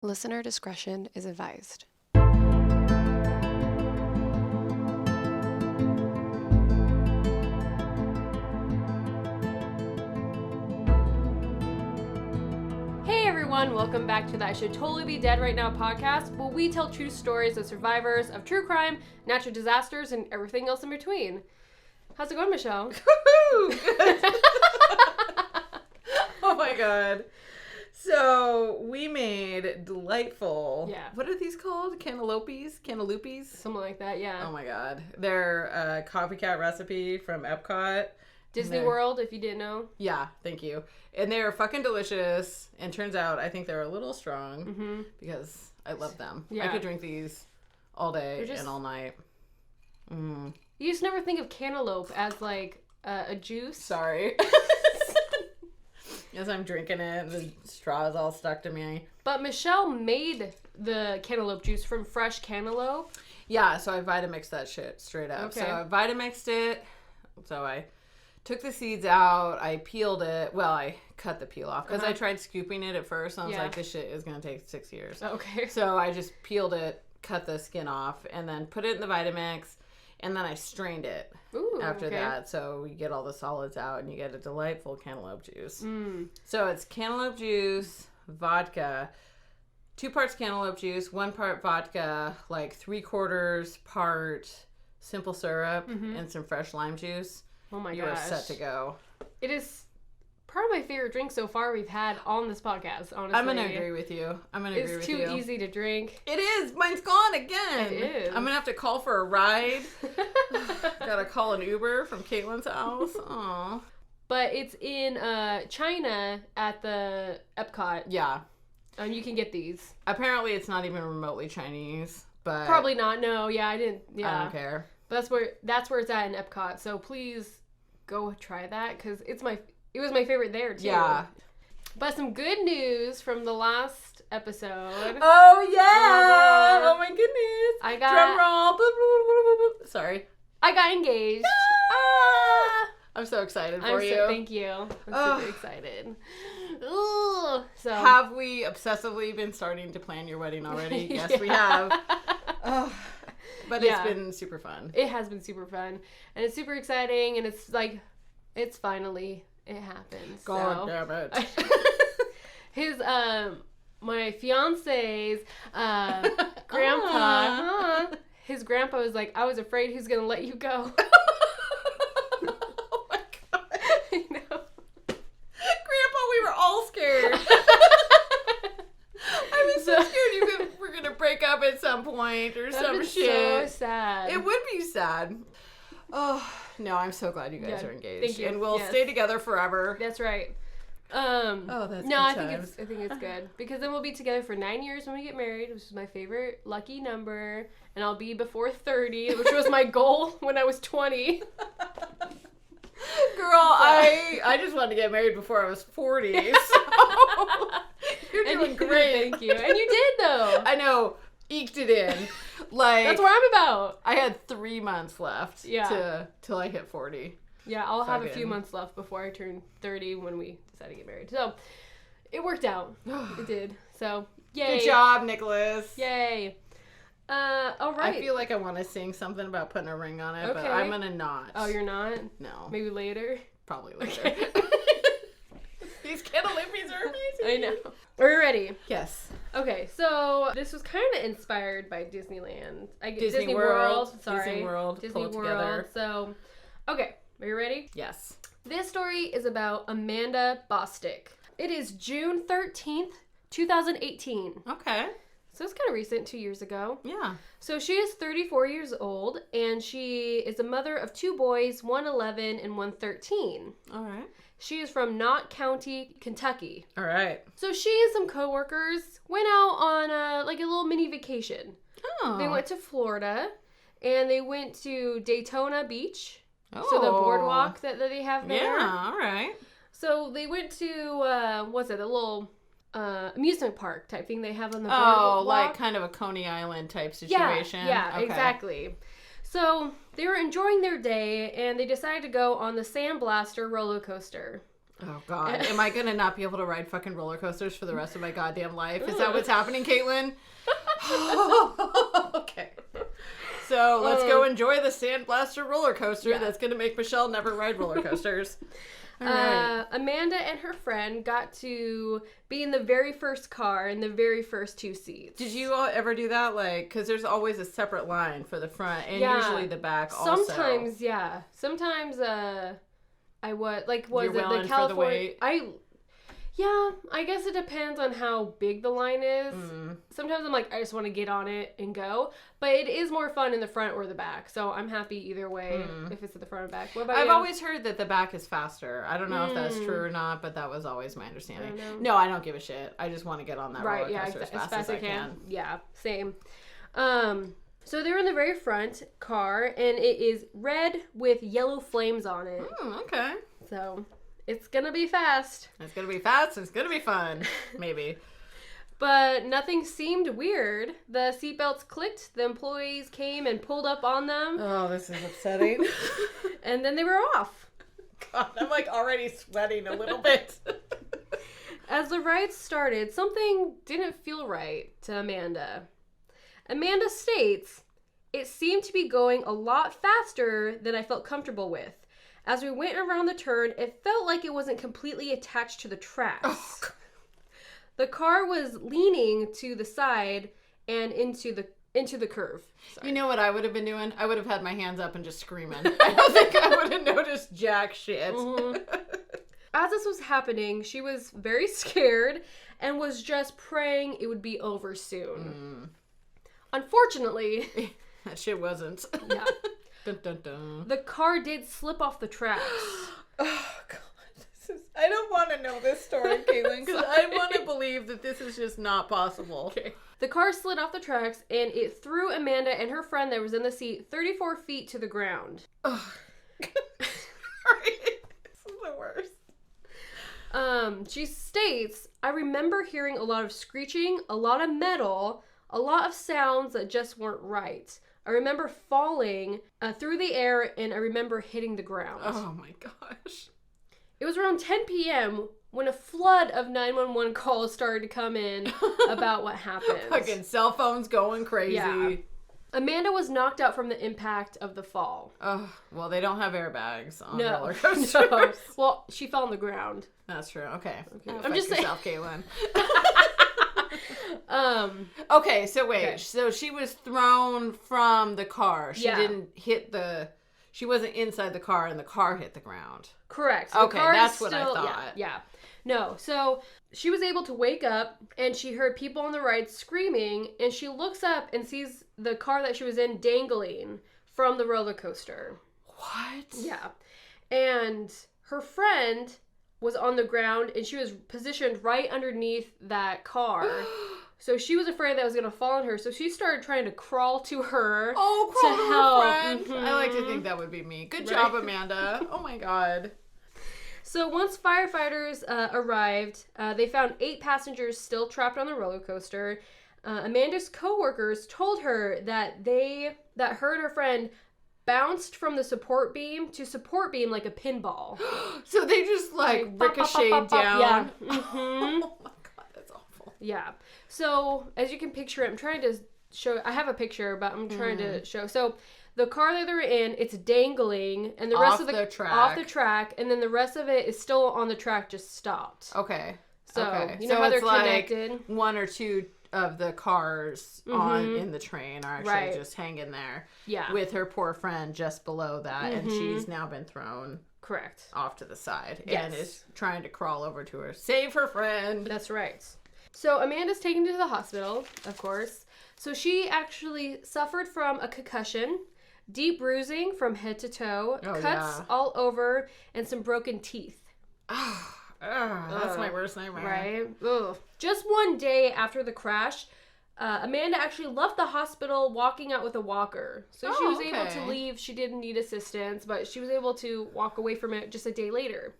Listener discretion is advised. Hey everyone, welcome back to the I Should Totally Be Dead Right Now podcast, where we tell true stories of survivors of true crime, natural disasters, and everything else in between. How's it going, Michelle? Good. Oh my god. So we made delightful. Yeah. What are these called? Cantaloopys? Something like that, yeah. Oh my god. They're a copycat recipe from Epcot. Disney World, if you didn't know. Yeah, thank you. And they're fucking delicious. And turns out I think they're a little strong because I love them. Yeah. I could drink these all day and all night. You just never think of cantaloupe as like a juice. Sorry. As I'm drinking it, the straw is all stuck to me. But Michelle made the cantaloupe juice from fresh cantaloupe. Yeah, so I Vitamixed that shit straight up. Okay. So I Vitamixed it. So I took the seeds out. I peeled it. Well, I cut the peel off because I tried scooping it at first. And I was like, this shit is going to take 6 years. Okay. So I just peeled it, cut the skin off, and then put it in the Vitamix. And then I strained it after that. So we get all the solids out and you get a delightful cantaloupe juice. So it's cantaloupe juice, vodka, 2 parts cantaloupe juice, 1 part vodka, like 3/4 part simple syrup, and some fresh lime juice. Oh my gosh. You are set to go. It is probably my favorite drink so far we've had on this podcast, honestly. I'm going to agree with you. It's too easy to drink. It is. Mine's gone again. It is. I'm going to have to call for a ride. Gotta call an Uber from Caitlin's house. Aw. But it's in China at the Epcot. Yeah. You can get these. Apparently it's not even remotely Chinese, but... Probably not. No, yeah, I didn't. Yeah. I don't care. But that's where it's at in Epcot. So please go try that because it was my favorite there too. Yeah. But some good news from the last episode. Oh yeah! Oh my goodness! I got drum roll. Boop, boop, boop, boop, boop. Sorry. I got engaged. I'm so excited for you. Thank you. I'm super excited. Ooh, so have we obsessively been starting to plan your wedding already? Yes, we have. But it's been super fun. It has been super fun, and it's super exciting, and it's like, it happens. God damn it. His my fiance's grandpa. His grandpa was like, I was afraid he was gonna let you go. Oh my god. I know. Grandpa, we were all scared. I was so scared you were gonna break up at some point or some shit. So sad. It would be sad. Oh no, I'm so glad you guys are engaged. Thank you. And we'll stay together forever. That's right. That's no, I times. think it's good because then we'll be together for 9 years when we get married, which is my favorite lucky number, and I'll be before 30, which was my goal when I was 20. Girl, I just wanted to get married before I was 40. So you're doing great. Thank you. And you did though. I know. Eked it in. Like that's what I'm about. I had 3 months left till I hit 40. Yeah, I'll have a few months left before I turn 30 when we decide to get married. So, it worked out. It did. So, yay. Good job, Nicholas. Yay. All right. I feel like I want to sing something about putting a ring on it, but Okay. I'm going to not. Oh, you're not? No. Maybe later? Probably later. Okay. These Cantaloopys are amazing. I know. Are you ready? Yes. Okay, so this was kind of inspired by Disneyland. Disney World. Sorry. Disney World. Disney Pull it World. together. So, okay. Are you ready? Yes. This story is about Amanda Bostic. It is June 13th, 2018. Okay. So it's kind of recent, 2 years ago. Yeah. So she is 34 years old, and she is a mother of 2 boys, one 11 and one 13. All right. She is from Knott County, Kentucky. All right. So she and some coworkers went out on a little mini vacation. Oh. They went to Florida, and they went to Daytona Beach. Oh. So the boardwalk that they have there. Yeah, all right. So they went to, a little amusement park type thing they have on the boardwalk. Oh, like kind of a Coney Island type situation. Yeah, okay. exactly. So they were enjoying their day, and they decided to go on the Sand Blaster roller coaster. Oh, God. Am I going to not be able to ride fucking roller coasters for the rest of my goddamn life? Is that what's happening, Caitlin? Okay. So let's go enjoy the Sandblaster roller coaster that's going to make Michelle never ride roller coasters. All right. Amanda and her friend got to be in the very first car in the very first 2 seats. Did you ever do that? Like, because there's always a separate line for the front and usually the back also. Sometimes, yeah. Sometimes, I was like, was You're it willing the California? for the wait? Yeah, I guess it depends on how big the line is. Sometimes I'm like, I just want to get on it and go. But it is more fun in the front or the back. So I'm happy either way if it's at the front or back. What about you? I've always heard that the back is faster. I don't know if that's true or not, but that was always my understanding. No, I don't give a shit. I just want to get on that roller coaster as fast as I can. Yeah, same. So they're in the very front car, and it is red with yellow flames on it. Okay. So it's gonna be fast. It's gonna be fast. It's gonna be fun. Maybe. But nothing seemed weird. The seatbelts clicked. The employees came and pulled up on them. Oh, this is upsetting. And then they were off. God, I'm like already sweating a little bit. As the ride started, something didn't feel right to Amanda. Amanda states, "It seemed to be going a lot faster than I felt comfortable with. As we went around the turn, it felt like it wasn't completely attached to the tracks. Oh, God. The car was leaning to the side and into the curve." Sorry. You know what I would have been doing? I would have had my hands up and just screaming. I don't think I would have noticed jack shit. As this was happening, she was very scared and was just praying it would be over soon. Unfortunately, that shit wasn't. Yeah. Dun, dun, dun. The car did slip off the tracks. Oh, God. I don't want to know this story, Caitlin, because I want to believe that this is just not possible. Okay. The car slid off the tracks, and it threw Amanda and her friend that was in the seat 34 feet to the ground. Oh. This is the worst. She states, "I remember hearing a lot of screeching, a lot of metal, a lot of sounds that just weren't right. I remember falling through the air, and I remember hitting the ground." Oh, my gosh. It was around 10 p.m. when a flood of 911 calls started to come in about what happened. Fucking cell phones going crazy. Yeah. Amanda was knocked out from the impact of the fall. Oh, well, they don't have airbags on No. roller coasters. No. Well, she fell on the ground. That's true. Okay. I'm just saying. Yourself, Caitlin. Okay, so wait. Okay. So she was thrown from the car. She didn't hit she wasn't inside the car and the car hit the ground. Correct. So okay, that's what I thought. Yeah. No, so she was able to wake up and she heard people on the ride screaming, and she looks up and sees the car that she was in dangling from the roller coaster. What? Yeah. And her friend was on the ground and she was positioned right underneath that car. So she was afraid that was going to fall on her. So she started trying to crawl to her. Oh, crawl to help. Her friend. Mm-hmm. I like to think that would be me. Good job, Amanda. Oh my God. So once firefighters arrived, they found 8 passengers still trapped on the roller coaster. Amanda's coworkers told her that her and her friend bounced from the support beam to support beam like a pinball. So they just like ricocheted down. Yeah. Mm-hmm. Oh my God, that's awful. Yeah. So as you can picture it, I'm trying to show. I have a picture, but I'm trying to show. So the car that they're in, it's dangling, and the rest of the track. Off the track, and then the rest of it is still on the track, just stopped. Okay. So you know how they're connected. Like 1 or 2 of the cars in the train are actually just hanging there. Yeah. With her poor friend just below that, and she's now been thrown. Correct. Off to the side, and is trying to crawl over to her, save her friend. That's right. So Amanda's taken to the hospital, of course. So she actually suffered from a concussion, deep bruising from head to toe, cuts all over, and some broken teeth. That's my worst nightmare. Right? Ugh. Just one day after the crash, Amanda actually left the hospital walking out with a walker. So she was able to leave. She didn't need assistance, but she was able to walk away from it just a day later.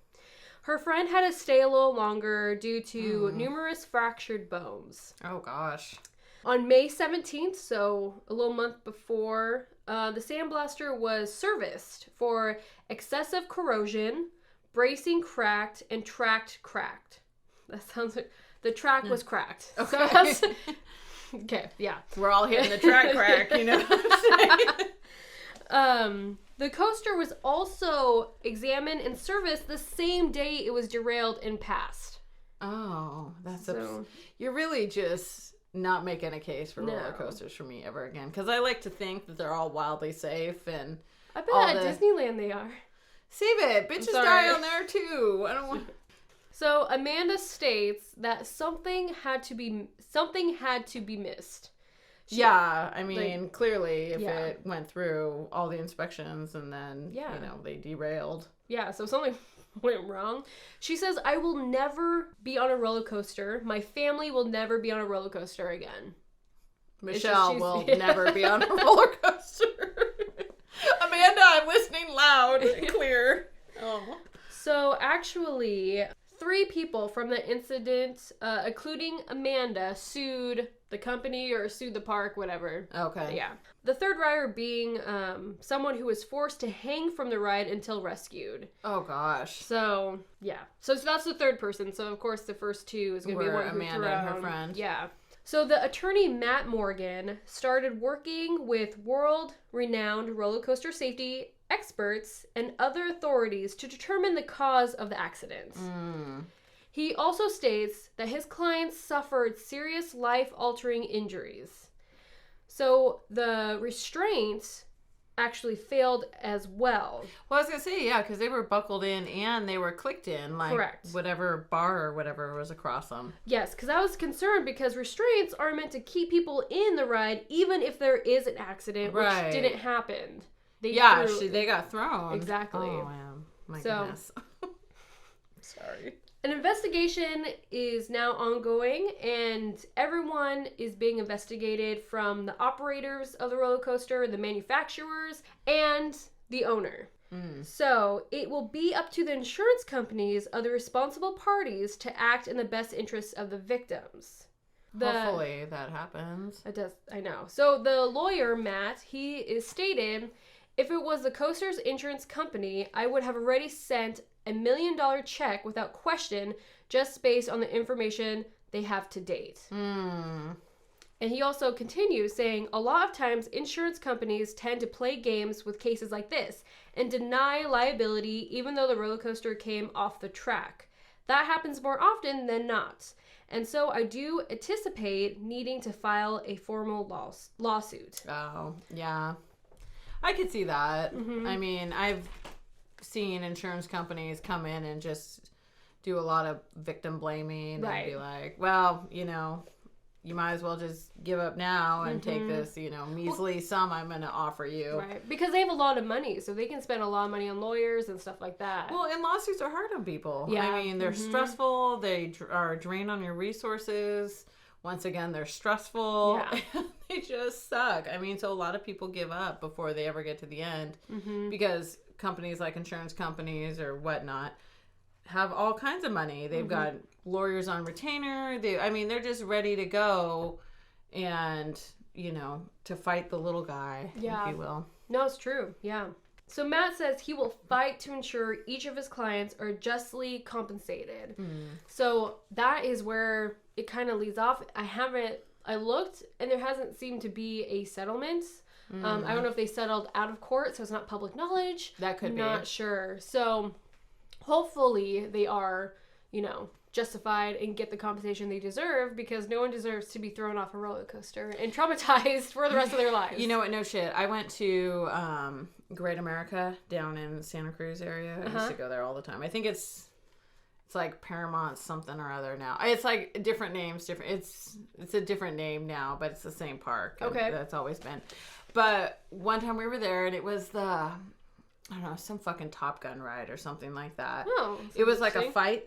Her friend had to stay a little longer due to numerous fractured bones. Oh, gosh. On May 17th, so a little month before, the sandblaster was serviced for excessive corrosion, bracing cracked, and tracked cracked. That sounds like the track was cracked. Okay. So okay, yeah. We're all hitting the track crack, you know what I'm saying? The coaster was also examined and serviced the same day it was derailed and passed. Oh, that's So, you're really just not making a case for roller coasters for me ever again. Because I like to think that they're all wildly safe and I bet at Disneyland they are. Save it. Bitches die on there too. I don't want. So Amanda states that something had to be missed. Yeah, I mean, clearly, if it went through all the inspections and then, they derailed. Yeah, so something went wrong. She says, I will never be on a roller coaster. My family will never be on a roller coaster again. Michelle will never be on a roller coaster. Amanda, I'm listening loud and clear. Oh. So actually, 3 people from the incident, including Amanda, sued the company or sued the park, whatever. Okay. Yeah. The third rider being someone who was forced to hang from the ride until rescued. Oh, gosh. So, yeah. So that's the third person. So, of course, the first 2 is going to be one who Amanda and her friend. Yeah. So the attorney, Matt Morgan, started working with world-renowned roller coaster safety experts and other authorities to determine the cause of the accident. He also states that his clients suffered serious life-altering injuries. So the restraint actually failed as well. Well, I was going to say, yeah, because they were buckled in and they were clicked in, like Correct. Whatever bar or whatever was across them. Yes, because I was concerned because restraints are meant to keep people in the ride even if there is an accident, which didn't happen. They got thrown. Exactly. Oh, man. My goodness. Sorry. An investigation is now ongoing, and everyone is being investigated from the operators of the roller coaster, the manufacturers, and the owner. So it will be up to the insurance companies of the responsible parties to act in the best interests of the victims. Hopefully that happens. It does. I know. So the lawyer, Matt, he is stated, if it was the coaster's insurance company, I would have already sent $1 million check without question, just based on the information they have to date. And he also continues saying, a lot of times insurance companies tend to play games with cases like this and deny liability even though the roller coaster came off the track. That happens more often than not. And so I do anticipate needing to file a formal lawsuit. Oh, yeah. I could see that. I mean, I've seen insurance companies come in and just do a lot of victim blaming and be like, well, you might as well just give up now and take this, measly sum I'm going to offer you. Right. Because they have a lot of money, so they can spend a lot of money on lawyers and stuff like that. Well, and lawsuits are hard on people. Yeah. I mean, they're stressful. They are a drain on your resources. Once again, they're stressful. Yeah. They just suck. I mean, so a lot of people give up before they ever get to the end because companies like insurance companies or whatnot have all kinds of money. They've got lawyers on retainer. They're just ready to go and, to fight the little guy, if you will. No, it's true. Yeah. So Matt says he will fight to ensure each of his clients are justly compensated. So that is where it kind of leads off. I looked and there hasn't seemed to be a settlement. I don't know if they settled out of court, so it's not public knowledge. That could be. Not sure. So hopefully they are, justified and get the compensation they deserve, because no one deserves to be thrown off a roller coaster and traumatized for the rest of their lives. You know what? No shit. I went to Great America down in Santa Cruz area. I used to go there all the time. I think it's like Paramount something or other now. It's like different names, it's a different name now, but it's the same park. Okay. That's always been. But one time we were there and it was I don't know, some fucking Top Gun ride or something like that. Oh, it was like a flight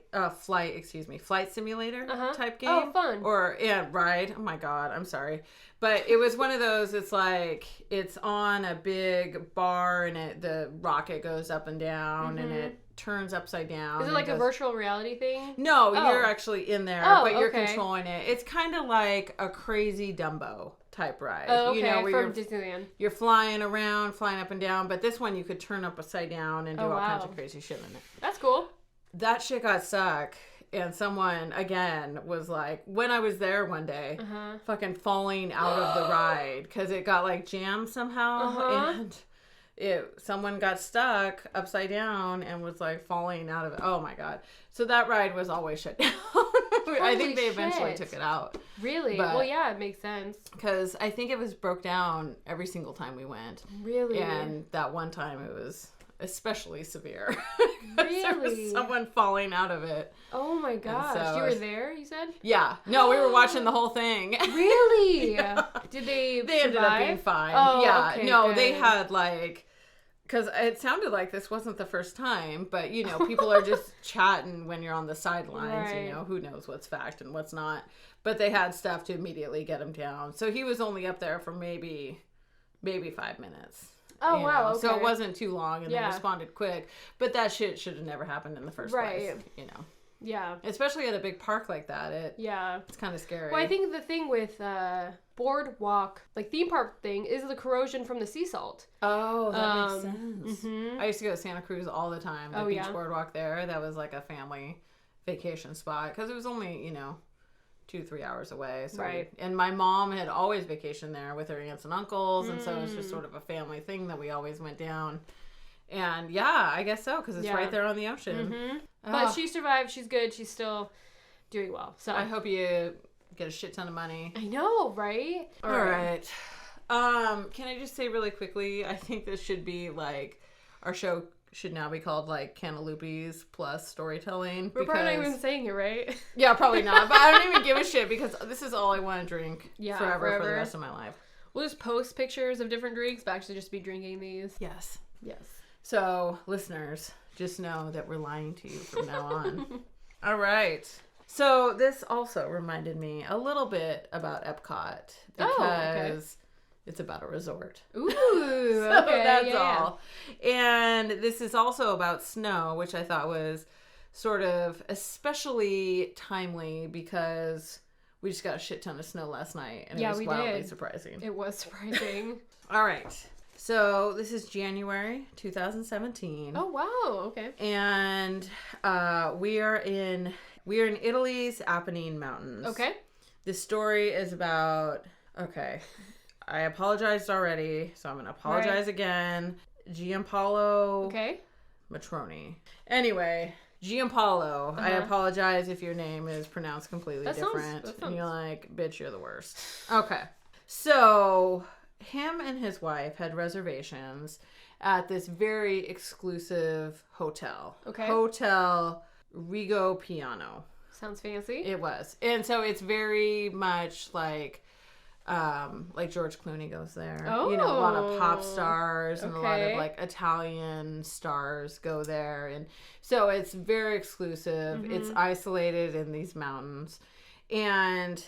simulator type game. Oh, fun. Or, ride. Oh my God, I'm sorry. But it was one of those, it's like, it's on a big bar and the rocket goes up and down and it turns upside down. Is it like a virtual reality thing? No, you're actually in there, but you're controlling it. It's kind of like a crazy Dumbo type ride. Oh, okay, where from Disneyland. You're flying around, flying up and down, but this one you could turn upside down and do all kinds of crazy shit in it. That's cool. that shit got stuck. And someone, again, was like, when I was there one day, fucking falling out of the ride because it got like jammed somehow. And someone got stuck upside down and was like falling out of it. Oh my God. So that ride was always shut down. I think they eventually took it out. Really? Well, yeah, it makes sense. Because I think it was broke down every single time we went. Really? And that one time it was especially severe. Really? There was someone falling out of it. Oh my gosh. So, you were there, you said? Yeah. No, we were watching the whole thing. Really? Did they ended up being fine. Oh, yeah. Okay, no, good. They had like... Because it sounded like this wasn't the first time, but, you know, people are just chatting when you're on the sidelines, right. You know, who knows what's fact and what's not. But they had stuff to immediately get him down. So he was only up there for maybe 5 minutes. Oh, wow, okay. So it wasn't too long, and they responded quick. But that shit should have never happened in the first place, you know. Yeah. Especially at a big park like that. It's kind of scary. Well, I think the thing with boardwalk, like theme park thing, is the corrosion from the sea salt. Oh, that makes sense. Mm-hmm. I used to go to Santa Cruz all the time. The beach boardwalk there. That was like a family vacation spot. Because it was only, you know, 2-3 hours away. So and my mom had always vacationed there with her aunts and uncles. And so it was just sort of a family thing that we always went down. And yeah, I guess so, because it's right there on the ocean. Mm-hmm. But she survived. She's good. She's still doing well. So I hope you get a shit ton of money. I know, right? All right. Can I just say really quickly, I think this should be like, our show should now be called like Cantaloopy's plus storytelling. We're probably not even saying it right. Yeah, probably not. But I don't even give a shit because this is all I want to drink forever for the rest of my life. We'll just post pictures of different drinks, but actually just be drinking these. Yes. Yes. So, listeners, just know that we're lying to you from now on. All right. So, this also reminded me a little bit about Epcot because it's about a resort. Ooh, so okay. That's all. And this is also about snow, which I thought was sort of especially timely because we just got a shit ton of snow last night. And it was wildly surprising. It was surprising. All right. So this is January 2017. Oh wow! Okay. And we are in Italy's Apennine Mountains. Okay. This story is about. Okay, I apologized already, so I'm gonna apologize again. Giampaolo. Okay. Matroni. Anyway, Giampaolo. I apologize if your name is pronounced completely different. And you're like, bitch, you're the worst. Okay. So. Him and his wife had reservations at this very exclusive hotel. Okay. Hotel Rigo Piano. Sounds fancy. It was. And so it's very much like George Clooney goes there. Oh. You know, a lot of pop stars and a lot of like Italian stars go there. And so it's very exclusive. Mm-hmm. It's isolated in these mountains. And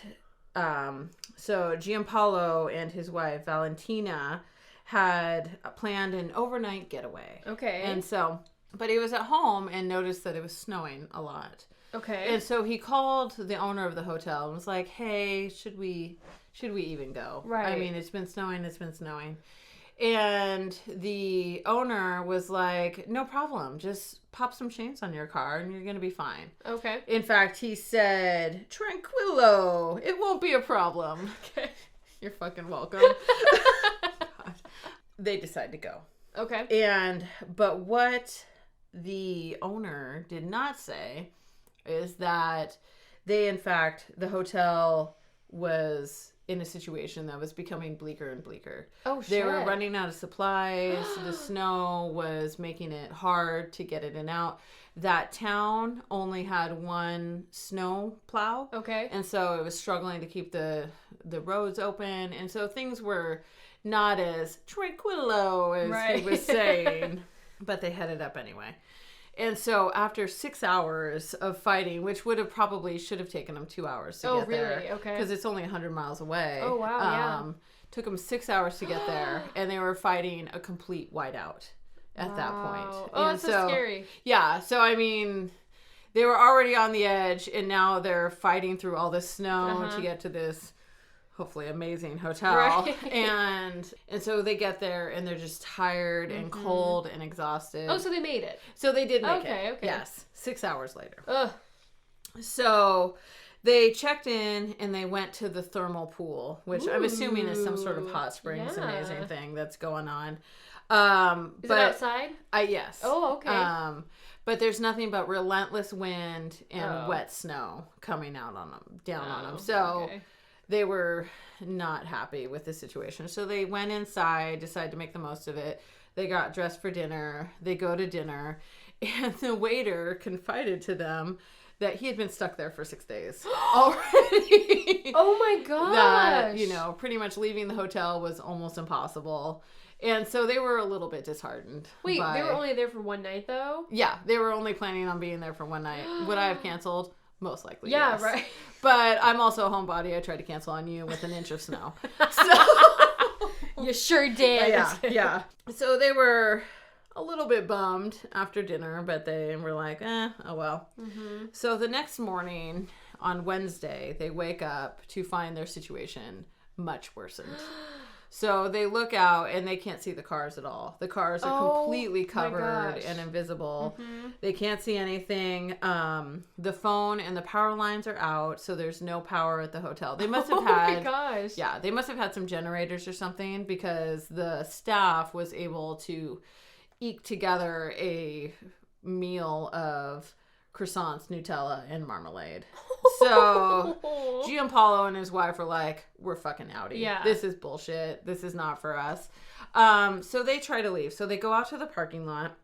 so Giampaolo and his wife Valentina had planned an overnight getaway. Okay. And so, but he was at home and noticed that it was snowing a lot. Okay. And so he called the owner of the hotel and was like, "Hey, should we even go? Right. I mean, it's been snowing. And the owner was like, "No problem. Just pop some chains on your car and you're going to be fine." Okay. In fact, he said, "Tranquillo. It won't be a problem." Okay. You're fucking welcome. They decide to go. Okay. But what the owner did not say is that the hotel was in a situation that was becoming bleaker and bleaker. Oh, shit. They were running out of supplies. The snow was making it hard to get in and out. That town only had one snow plow. Okay. And so it was struggling to keep the roads open. And so things were not as tranquillo as he was saying. But they headed up anyway. And so after 6 hours of fighting, which should have taken them 2 hours to get there. Oh, really? Okay. Because it's only 100 miles away. Oh, wow, Took them 6 hours to get there. And they were fighting a complete whiteout at that point. Oh, that's so scary. Yeah. So, I mean, they were already on the edge. And now they're fighting through all this snow to get to this hopefully amazing hotel. Right. And so they get there and they're just tired and cold and exhausted. Oh, so they made it. So they did make it. Okay. Yes. 6 hours later. Ugh. So they checked in and they went to the thermal pool, which I'm assuming is some sort of hot springs amazing thing that's going on. Is it outside? Yes. Oh, okay. But there's nothing but relentless wind and wet snow coming out on them, down on them. So they were not happy with the situation. So they went inside, decided to make the most of it. They got dressed for dinner. They go to dinner. And the waiter confided to them that he had been stuck there for 6 days already. Oh my gosh. That, you know, pretty much leaving the hotel was almost impossible. And so they were a little bit disheartened. Wait, they were only there for one night, though? Yeah, they were only planning on being there for one night. Would I have canceled? Most likely, yeah, yes. Right. But I'm also a homebody. I tried to cancel on you with an inch of snow. So you sure did. Yeah. So they were a little bit bummed after dinner, but they were like, oh well. Mm-hmm. So the next morning, on Wednesday, they wake up to find their situation much worsened. So they look out and they can't see the cars at all. The cars are completely covered and invisible. Mm-hmm. They can't see anything. The phone and the power lines are out, so there's no power at the hotel. They must have had... Oh my gosh. Yeah, they must have had some generators or something because the staff was able to eke together a meal of croissants, Nutella, and marmalade. So Giampaolo and his wife are like, we're fucking outie. Yeah. This is bullshit. This is not for us. So they try to leave. So they go out to the parking lot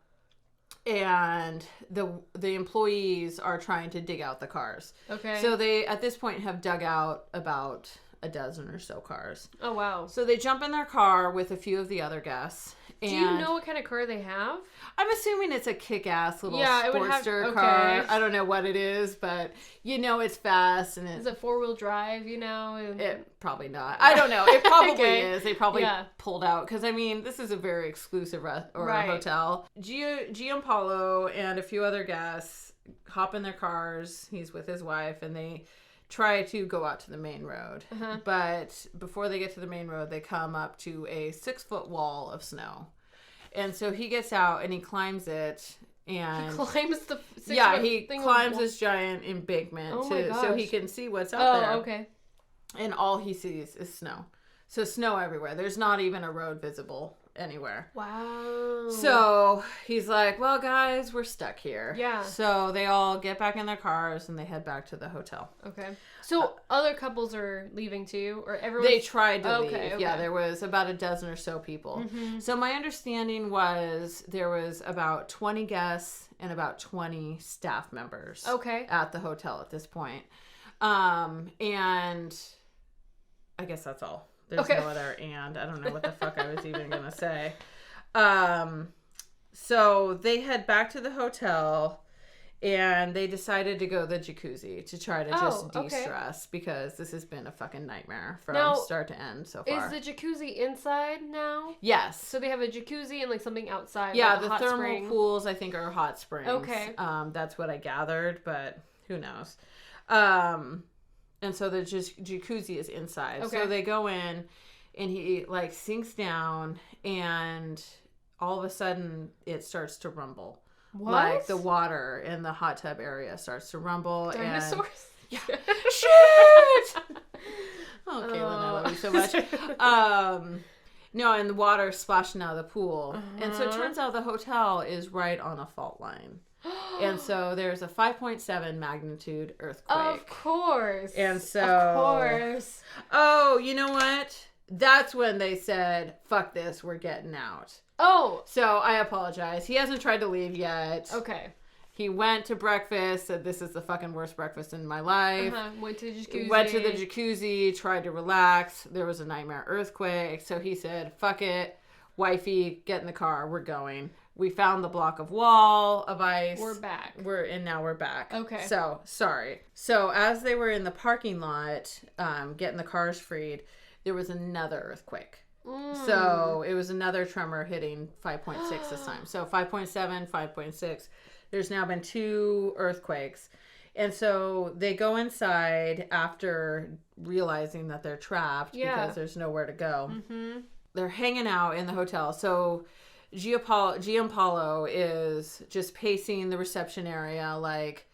and the employees are trying to dig out the cars. Okay. So they, at this point, have dug out about a dozen or so cars. Oh, wow. So they jump in their car with a few of the other guests. And do you know what kind of car they have? I'm assuming it's a kick-ass little Sportster car. I don't know what it is, but you know it's fast. And is it 4-wheel drive, you know? It probably not. I don't know. It probably is. They probably pulled out. Because, I mean, this is a very exclusive hotel. Giampaolo and a few other guests hop in their cars. He's with his wife, and they try to go out to the main road. Uh-huh. But before they get to the main road, they come up to a 6-foot wall of snow. And so he gets out and he climbs it. And he climbs the 6-foot he climbs this giant embankment so he can see what's out there. Oh, okay. And all he sees is snow. So snow everywhere. There's not even a road visible anywhere. Wow. So he's like, well, guys, we're stuck here. Yeah. So they all get back in their cars and they head back to the hotel. Okay. So other couples are leaving too? Or everyone? They tried to leave. Okay. Yeah, there was about a dozen or so people. Mm-hmm. So my understanding was there was about 20 guests and about 20 staff members at the hotel at this point. And I guess that's all. There's no other and. I don't know what the fuck I was even going to say. So they head back to the hotel and they decided to go to the jacuzzi to try to just de-stress because this has been a fucking nightmare from start to end so far. Is the jacuzzi inside now? Yes. So they have a jacuzzi and like something outside. Yeah, like the hot thermal spring. pools I think are hot springs. Okay. That's what I gathered, but who knows. And so the jacuzzi is inside. Okay. So they go in and he like sinks down and all of a sudden it starts to rumble. What? Like the water in the hot tub area starts to rumble. Dinosaurs? And... yeah. Shit! Oh, Caitlin, I love you so much. No, and the water splashing out of the pool. Uh-huh. And so it turns out the hotel is right on a fault line. And so there's a 5.7 magnitude earthquake. Of course. And so... Of course. Oh, you know what? That's when they said, fuck this, we're getting out. Oh. So I apologize. He hasn't tried to leave yet. Okay. He went to breakfast, said this is the fucking worst breakfast in my life. Uh-huh. Went to the jacuzzi, tried to relax. There was a nightmare earthquake. So he said, fuck it, wifey, get in the car, we're going. We found the block of wall of ice. We're back. Now we're back. Okay. So, sorry. So, as they were in the parking lot, getting the cars freed, there was another earthquake. So, it was another tremor hitting 5.6 this time. So, 5.7, 5.6. There's now been 2 earthquakes. And so they go inside after realizing that they're trapped because there's nowhere to go. Mm-hmm. They're hanging out in the hotel. So Giampaolo is just pacing the reception area, like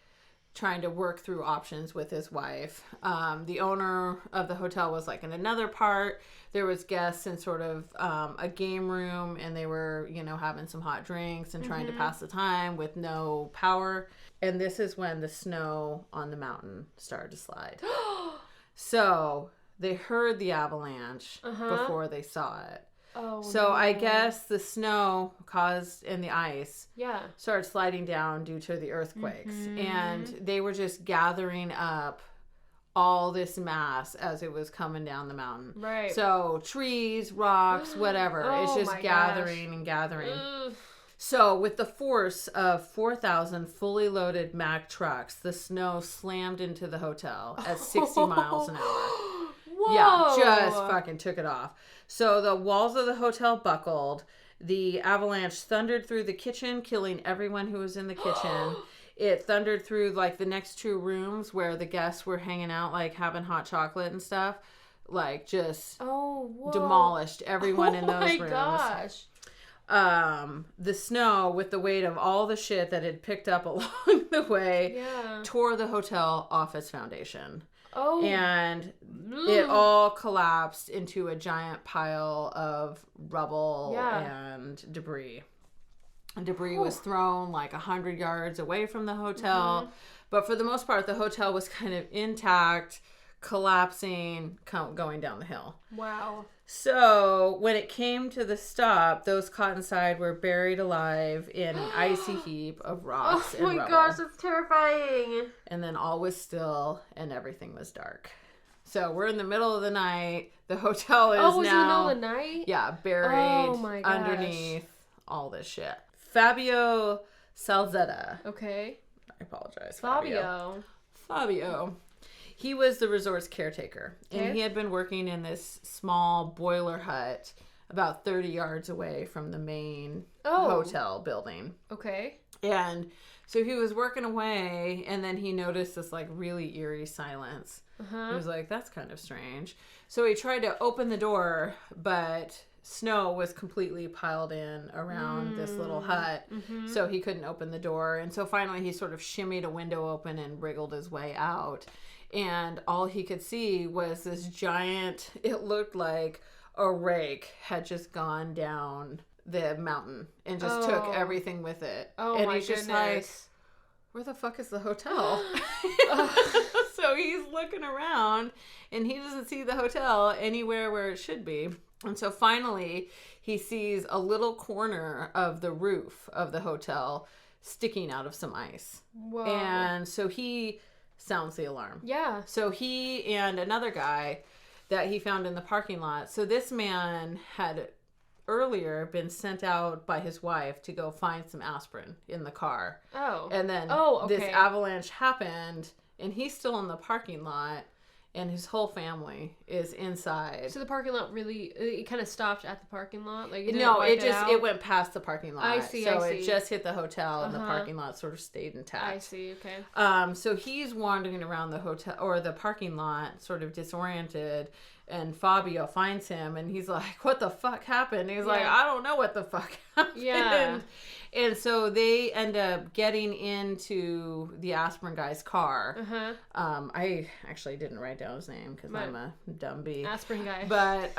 trying to work through options with his wife. The owner of the hotel was like in another part. There was guests in sort of a game room, and they were, having some hot drinks and trying to pass the time with no power. And this is when the snow on the mountain started to slide. So they heard the avalanche before they saw it. Oh, so I guess the snow and the ice started sliding down due to the earthquakes. And they were just gathering up all this mass as it was coming down the mountain. Right. So trees, rocks, whatever. It's just gathering and gathering. Ugh. So with the force of 4,000 fully loaded Mack trucks, the snow slammed into the hotel at 60 miles an hour. Whoa. Yeah, just fucking took it off. So the walls of the hotel buckled. The avalanche thundered through the kitchen, killing everyone who was in the kitchen. It thundered through like the next two rooms where the guests were hanging out, like having hot chocolate and stuff. Like just demolished everyone in those rooms. Oh my gosh. The snow, with the weight of all the shit that had picked up along the way, tore the hotel off its foundation. Oh. And it all collapsed into a giant pile of rubble and debris. And debris was thrown like 100 yards away from the hotel. But for the most part, the hotel was kind of intact, collapsing, going down the hill. Wow. So when it came to the stop, those caught inside were buried alive in an icy heap of rocks and rubble. Oh my gosh, that's terrifying. And then all was still and everything was dark. So we're in the middle of the night. The hotel is now... in the middle of the night? Yeah, buried underneath all this shit. Fabio Salzetta. Okay. I apologize, Fabio. He was the resort's caretaker, and he had been working in this small boiler hut about 30 yards away from the main hotel building. Okay. And so he was working away, and then he noticed this like really eerie silence. He was like, that's kind of strange. So he tried to open the door, but snow was completely piled in around this little hut, so he couldn't open the door. And so finally he sort of shimmied a window open and wriggled his way out. And all he could see was this giant, it looked like a rake had just gone down the mountain and just took everything with it. Oh, and he's just like, where the fuck is the hotel? So he's looking around and he doesn't see the hotel anywhere where it should be. And so finally he sees a little corner of the roof of the hotel sticking out of some ice. Whoa. And so he sounds the alarm. Yeah. So he and another guy that he found in the parking lot. So this man had earlier been sent out by his wife to go find some aspirin in the car. Oh. And then this avalanche happened, and he's still in the parking lot, and his whole family is inside. So the parking lot it kind of stopped at the parking lot? Like it went past the parking lot. I see. So it just hit the hotel, and the parking lot sort of stayed intact. I see, okay. So he's wandering around the hotel or the parking lot, sort of disoriented, and Fabio finds him, and he's like, what the fuck happened? And he's like, I don't know what the fuck happened. Yeah. And so they end up getting into the aspirin guy's car. I actually didn't write down his name because I'm a dumb bee. Aspirin guy. But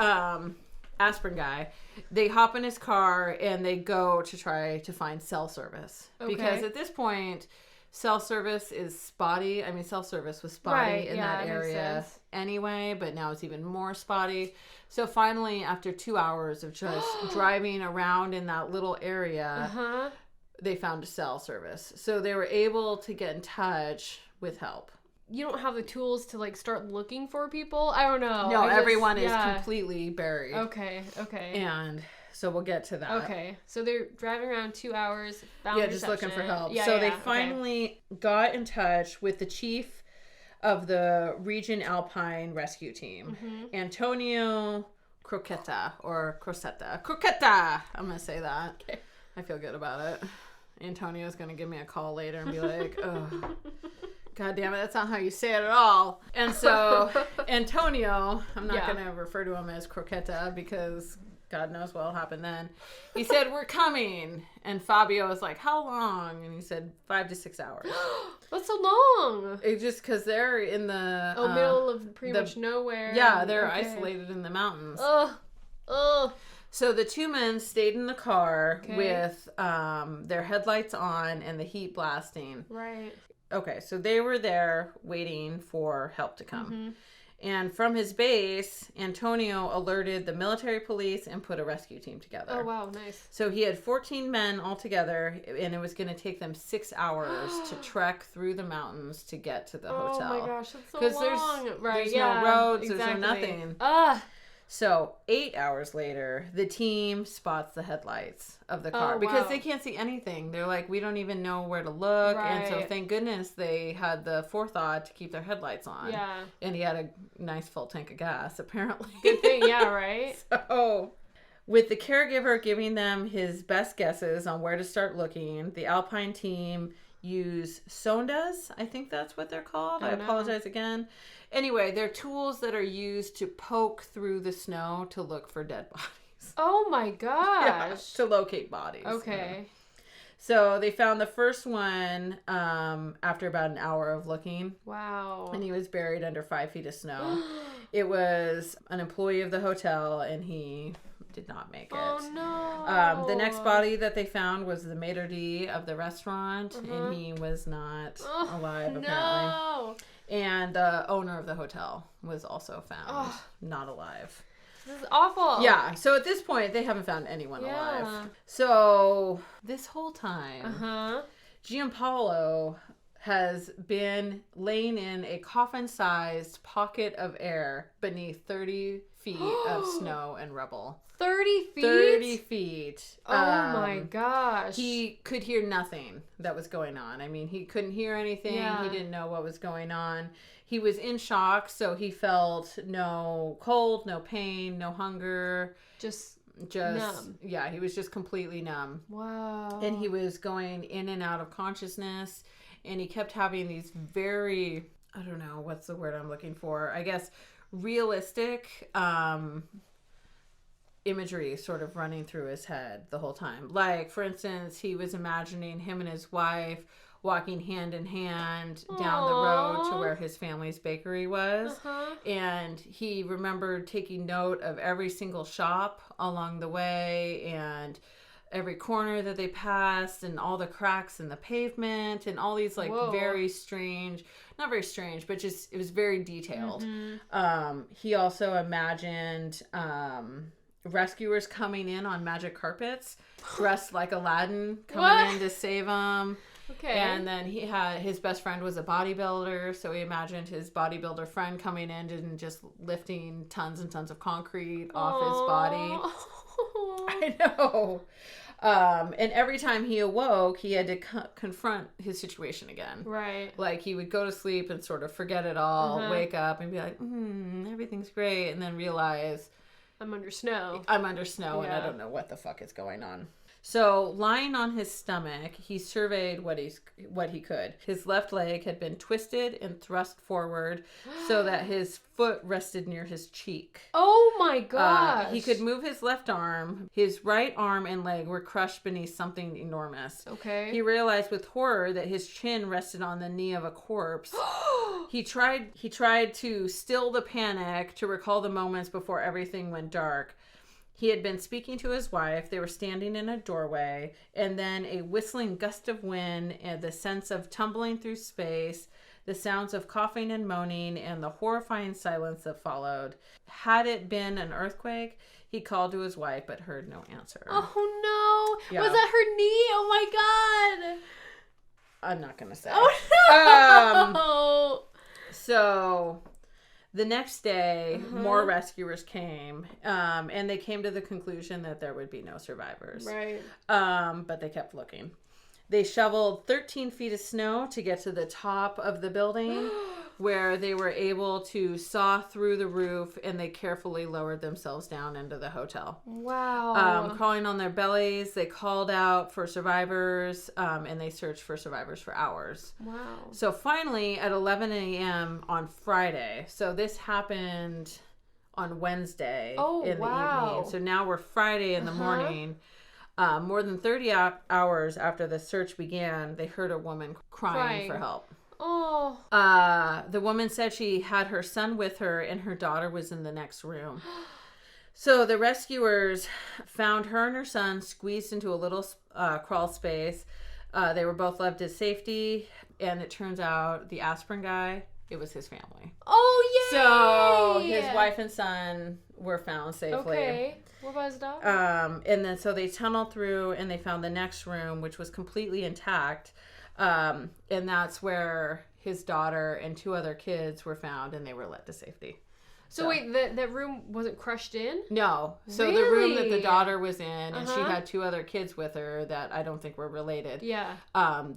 aspirin guy, they hop in his car and they go to try to find cell service. Okay. Because at this point, cell service is spotty. I mean, cell service was spotty in that area anyway, but now it's even more spotty. So finally, after 2 hours of just driving around in that little area, they found a cell service. So they were able to get in touch with help. You don't have the tools to like start looking for people? I don't know. No, everyone is completely buried. Okay. And so we'll get to that. Okay. So they're driving around 2 hours. Just looking for help. So they finally got in touch with the chief of the Region Alpine Rescue Team, Antonio Croqueta. I'm going to say that. Okay. I feel good about it. Antonio's going to give me a call later and be like, oh, God damn it, that's not how you say it at all. And so Antonio, I'm not going to refer to him as Croqueta because God knows what'll happen then. He said, we're coming. And Fabio was like, how long? And he said, 5 to 6 hours. That's so long. It's just because they're in the... middle of pretty much nowhere. Yeah, they're isolated in the mountains. Ugh. So the two men stayed in the car with their headlights on and the heat blasting. Right. Okay, so they were there waiting for help to come. Mm-hmm. And from his base, Antonio alerted the military police and put a rescue team together. Oh, wow, nice. So he had 14 men all together, and it was going to take them 6 hours to trek through the mountains to get to the hotel. Oh my gosh, that's so long. Because right, there's no roads, there's no nothing. So 8 hours later, the team spots the headlights of the car because they can't see anything. They're like, we don't even know where to look. Right. And so thank goodness they had the forethought to keep their headlights on. Yeah. And he had a nice full tank of gas, apparently. Good thing, yeah, right? So with the caregiver giving them his best guesses on where to start looking, the Alpine team used sondas. I think that's what they're called. I apologize again. Anyway, they're tools that are used to poke through the snow to look for dead bodies. Oh my gosh. Yeah, to locate bodies. Okay. So they found the first one after about an hour of looking. Wow. And he was buried under 5 feet of snow. It was an employee of the hotel, and he did not make it. Oh no. The next body that they found was the maitre d' of the restaurant, and he was not alive, apparently. No. And the owner of the hotel was also found not alive. This is awful. Yeah. So at this point, they haven't found anyone alive. So this whole time, Giampaolo has been laying in a coffin-sized pocket of air beneath 30 feet of snow and rubble. 30 feet? 30 feet. Oh my gosh. He could hear nothing that was going on. I mean, he couldn't hear anything. Yeah. He didn't know what was going on. He was in shock, so he felt no cold, no pain, no hunger. Just numb. Yeah, he was just completely numb. Wow. And he was going in and out of consciousness, and he kept having these very, I don't know, what's the word I'm looking for? I guess realistic imagery sort of running through his head the whole time. Like, for instance, he was imagining him and his wife walking hand in hand down the road to where his family's bakery was. And he remembered taking note of every single shop along the way and every corner that they passed and all the cracks in the pavement and all these like very strange, not very strange, but just it was very detailed. He also imagined rescuers coming in on magic carpets dressed like Aladdin coming in to save him. Okay. And then he had his best friend was a bodybuilder, so he imagined his bodybuilder friend coming in and just lifting tons and tons of concrete off his body. I know. And every time he awoke, he had to confront his situation again. Right. Like he would go to sleep and sort of forget it all, wake up and be like, everything's great, and then realize I'm under snow. And I don't know what the fuck is going on. So, lying on his stomach, he surveyed what he could. His left leg had been twisted and thrust forward so that his foot rested near his cheek. Oh my gosh. He could move his left arm. His right arm and leg were crushed beneath something enormous. Okay. He realized with horror that his chin rested on the knee of a corpse. He tried to still the panic, to recall the moments before everything went dark. He had been speaking to his wife. They were standing in a doorway, and then a whistling gust of wind and the sense of tumbling through space, the sounds of coughing and moaning, and the horrifying silence that followed. Had it been an earthquake, he called to his wife, but heard no answer. Oh no! Yeah. Was that her knee? Oh my god! I'm not gonna say. Oh no! So the next day, more rescuers came, and they came to the conclusion that there would be no survivors. Right. But they kept looking. They shoveled 13 feet of snow to get to the top of the building where they were able to saw through the roof, and they carefully lowered themselves down into the hotel. Wow. Crawling on their bellies, they called out for survivors, and they searched for survivors for hours. Wow. So finally, at 11 a.m. on Friday, so this happened on Wednesday in the evening. So now we're Friday in the morning. More than 30 hours after the search began, they heard a woman crying for help. Oh. The woman said she had her son with her and her daughter was in the next room. So the rescuers found her and her son squeezed into a little crawl space. They were both left to safety, and it turns out the aspirin guy, it was his family. Oh, yay! So his wife and son were found safely. Okay. What about his dog? And then so they tunneled through and they found the next room, which was completely intact. And that's where his daughter and 2 other kids were found, and they were led to safety. So wait, that room wasn't crushed in? No. So the room that the daughter was in, and she had 2 other kids with her that I don't think were related. Yeah.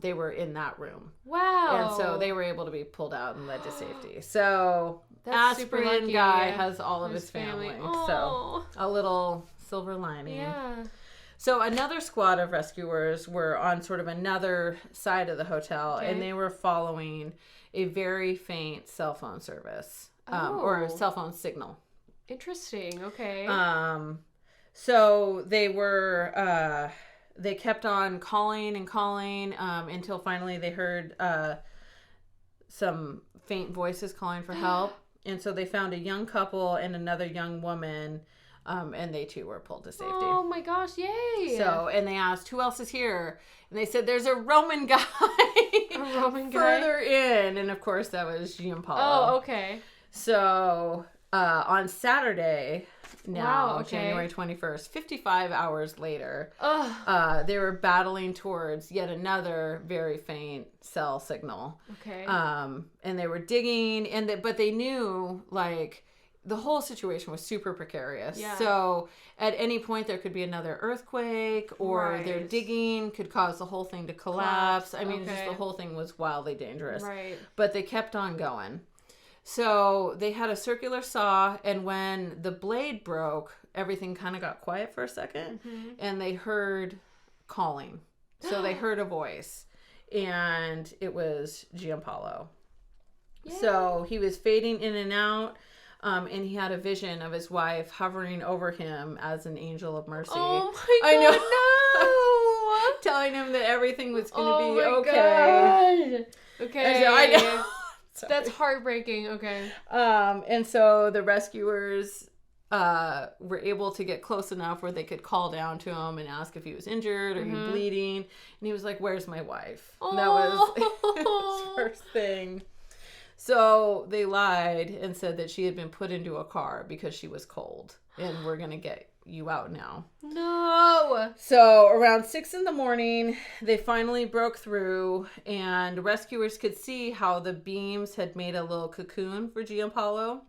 They were in that room. Wow. And so they were able to be pulled out and led to safety. So that's super aspirin lucky. guy has all of his family. Oh. So a little silver lining. Yeah. So another squad of rescuers were on sort of another side of the hotel, and they were following a very faint cell phone service. Or a cell phone signal. Interesting. Okay. So they were, they kept on calling and calling, until finally they heard, some faint voices calling for help. And so they found a young couple and another young woman, and they too were pulled to safety. Oh my gosh, yay. So, and they asked, who else is here? And they said, there's a Roman guy. A Roman guy? Further in. And of course that was Giampaolo. Oh, okay. So, on Saturday, January 21st, 55 hours later, they were battling towards yet another very faint cell signal. Okay. And they were digging, but they knew, like, the whole situation was super precarious. Yeah. So, at any point, there could be another earthquake, or their digging could cause the whole thing to collapse. I mean, just the whole thing was wildly dangerous. Right. But they kept on going. So they had a circular saw, and when the blade broke, everything kind of got quiet for a second, and they heard calling. So they heard a voice, and it was Giampaolo. Yeah. So he was fading in and out, and he had a vision of his wife hovering over him as an angel of mercy. Oh my God, I know. Telling him that everything was going to be okay. God. Okay. So I know. Sorry. That's heartbreaking. Okay. And so the rescuers were able to get close enough where they could call down to him and ask if he was injured or you bleeding. And he was like, "Where's my wife?" And that was his first thing. So they lied and said that she had been put into a car because she was cold, and we're gonna get you out now. No. So around 6 a.m, they finally broke through, and rescuers could see how the beams had made a little cocoon for Giampaolo.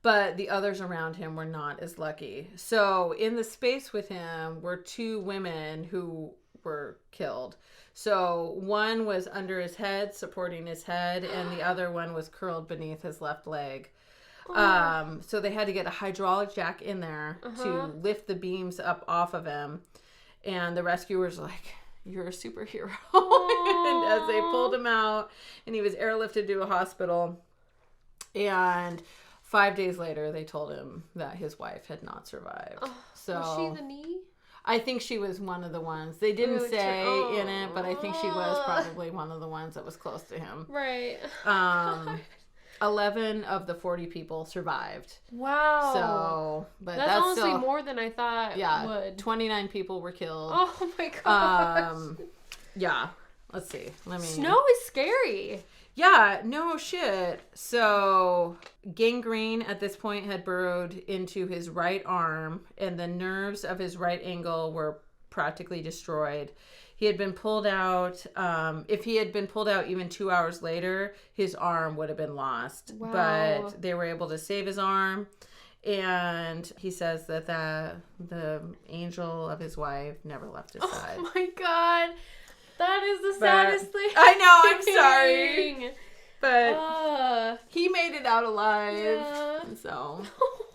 But the others around him were not as lucky. So in the space with him were 2 women who were killed. So one was under his head, supporting his head, and the other one was curled beneath his left leg. So they had to get a hydraulic jack in there to lift the beams up off of him. And the rescuers were like, "You're a superhero." And as they pulled him out, and he was airlifted to a hospital. And 5 days later, they told him that his wife had not survived. Was she the knee? I think she was one of the ones. They didn't say in it, but I think she was probably one of the ones that was close to him. Right. 11 of the 40 people survived. Wow. So, but that's honestly still, more than I thought would. 29 people were killed. Oh my gosh. Yeah. Let's see. Snow is scary. Yeah, no shit. So, gangrene at this point had burrowed into his right arm, and the nerves of his right ankle were practically destroyed. He had been pulled out. If he had been pulled out even 2 hours later, his arm would have been lost. Wow. But they were able to save his arm. And he says that the angel of his wife never left his side. Oh my God. That is the saddest thing. I know, I'm sorry. But he made it out alive. Yeah. So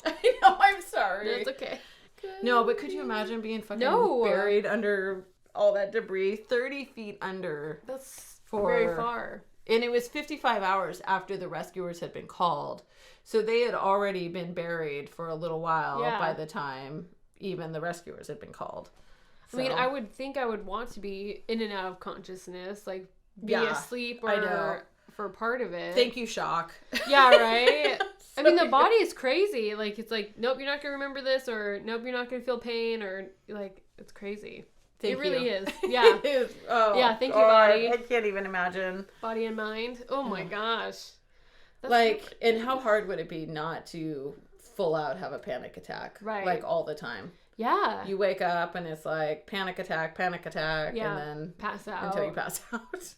I know, I'm sorry. That's okay. Good. No, but could you imagine being fucking buried under all that debris? 30 feet under. That's very far. And it was 55 hours after the rescuers had been called. So they had already been buried for a little while by the time even the rescuers had been called. So, I mean, I would think I would want to be in and out of consciousness, like be asleep or for part of it. Thank you, shock. Yeah, right? I mean, the body is crazy. Like, it's like, nope, you're not going to remember this, or nope, you're not going to feel pain, or like, it's crazy. It really is. Yeah. It is. Oh, yeah, thank you, body. I can't even imagine. Body and mind. Oh my gosh. That's like, and how hard would it be not to full out have a panic attack? Right. Like, all the time. Yeah. You wake up and it's like panic attack, and then pass out. Until you pass out.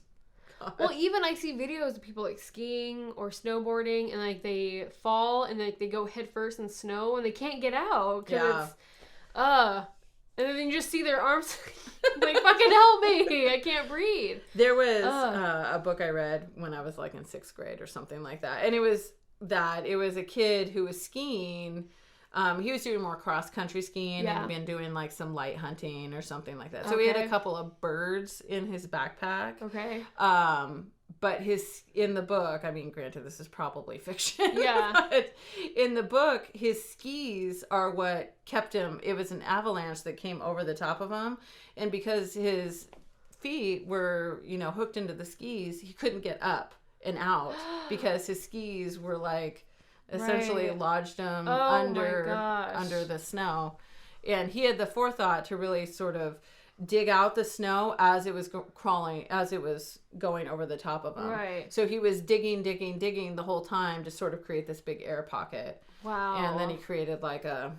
God. Well, even I see videos of people like skiing or snowboarding and like they fall and like they go head first in snow and they can't get out because it's and then you just see their arms like, fucking help me, I can't breathe. There was a book I read when I was like in 6th grade or something like that, and it was a kid who was skiing. He was doing more cross-country skiing and been doing like some light hunting or something like that. So he had a couple of birds in his backpack. Okay. But in the book, I mean, granted, this is probably fiction. Yeah. But in the book, his skis are what kept him. It was an avalanche that came over the top of him. And because his feet were, hooked into the skis, he couldn't get up and out because his skis were like... essentially lodged him under the snow, and he had the forethought to really sort of dig out the snow as it was going over the top of him. Right. So he was digging the whole time to sort of create this big air pocket. Wow. And then he created like a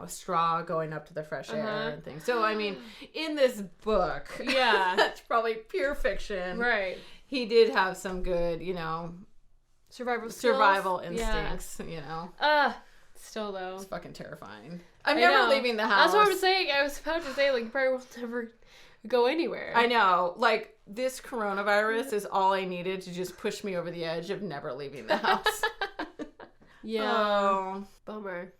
straw going up to the fresh air and things. So I mean, in this book, that's probably pure fiction. Right. He did have some good, survival instincts, Still though. It's fucking terrifying. I'm never leaving the house. That's what I'm saying. I was about to say, like, you probably will never go anywhere. I know. Like, this coronavirus is all I needed to just push me over the edge of never leaving the house. Bummer.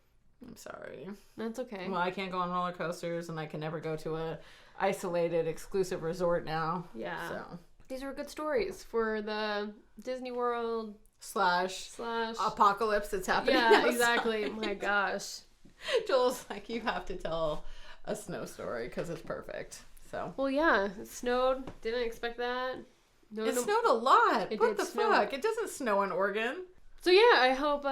I'm sorry. That's okay. Well, I can't go on roller coasters, and I can never go to a isolated, exclusive resort now. Yeah. So these were good stories for the Disney World slash apocalypse that's happening. Yeah, exactly. My gosh. Joel's like, you have to tell a snow story because it's perfect. So. Well, yeah, it snowed. Didn't expect that. It snowed a lot. What the fuck? It doesn't snow in Oregon. So yeah, I hope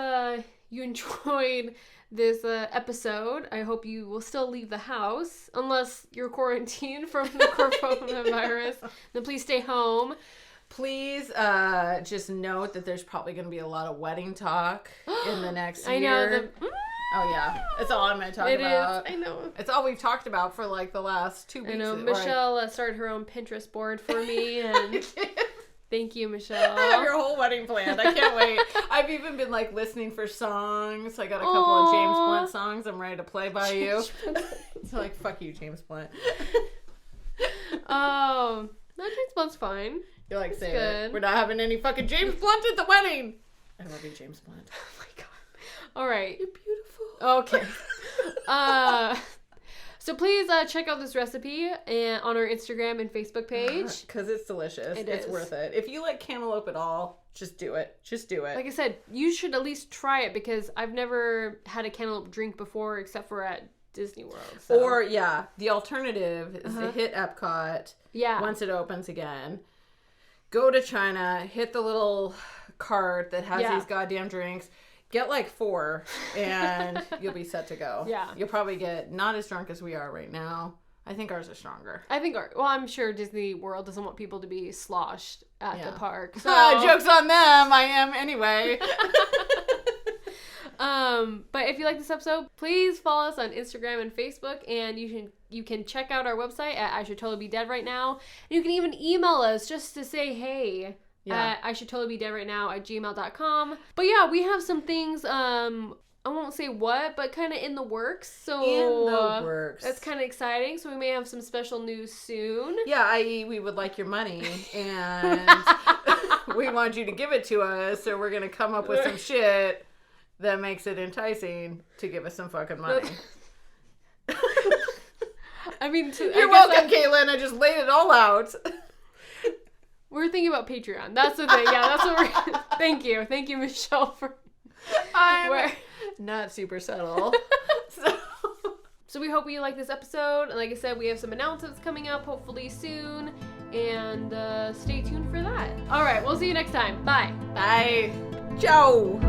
you enjoyed this episode. I hope you will still leave the house unless you're quarantined from the coronavirus. Then please stay home. Please just note that there's probably going to be a lot of wedding talk in the next year. I know. Oh, yeah. That's all I'm going to talk about. It is. I know. It's all we've talked about for like the last 2 weeks. I know. Michelle started her own Pinterest board for me. And thank you, Michelle. I have your whole wedding planned. I can't wait. I've even been like listening for songs. I got a couple of James Blunt songs I'm ready to play by you. So like, fuck you, James Blunt. No, James Blunt's fine. You're like, say it. We're not having any fucking James Blunt at the wedding. I love you, James Blunt. Oh my god. All right. You're beautiful. Okay. So please check out this recipe on our Instagram and Facebook page. Because it's delicious. It's worth it. If you like cantaloupe at all, just do it. Just do it. Like I said, you should at least try it because I've never had a cantaloupe drink before except for at Disney World. So. Or, the alternative is to hit Epcot once it opens again. Go to China, hit the little cart that has these goddamn drinks. Get like 4 and you'll be set to go. Yeah. You'll probably get not as drunk as we are right now. I think ours are stronger. I'm sure Disney World doesn't want people to be sloshed at the park. So. Joke's on them. I am anyway. But if you like this episode, please follow us on Instagram and Facebook, and you can check out our website at ishouldtotallybedeadrightnow. And you can even email us just to say hey. At ishouldtotallybedeadrightnow@gmail.com. But yeah, we have some things I won't say what, but kind of in the works. So in the works. That's kind of exciting. So we may have some special news soon. Yeah, i.e. we would like your money and we want you to give it to us. So we're going to come up with some shit that makes it enticing to give us some fucking money. I mean, you're welcome, Caitlin. I just laid it all out. We're thinking about Patreon. That's the thing. Yeah, that's what we're... Thank you, Michelle, for... I'm not super subtle. So we hope you like this episode. And like I said, we have some announcements coming up hopefully soon. And stay tuned for that. All right, we'll see you next time. Bye. Bye. Ciao.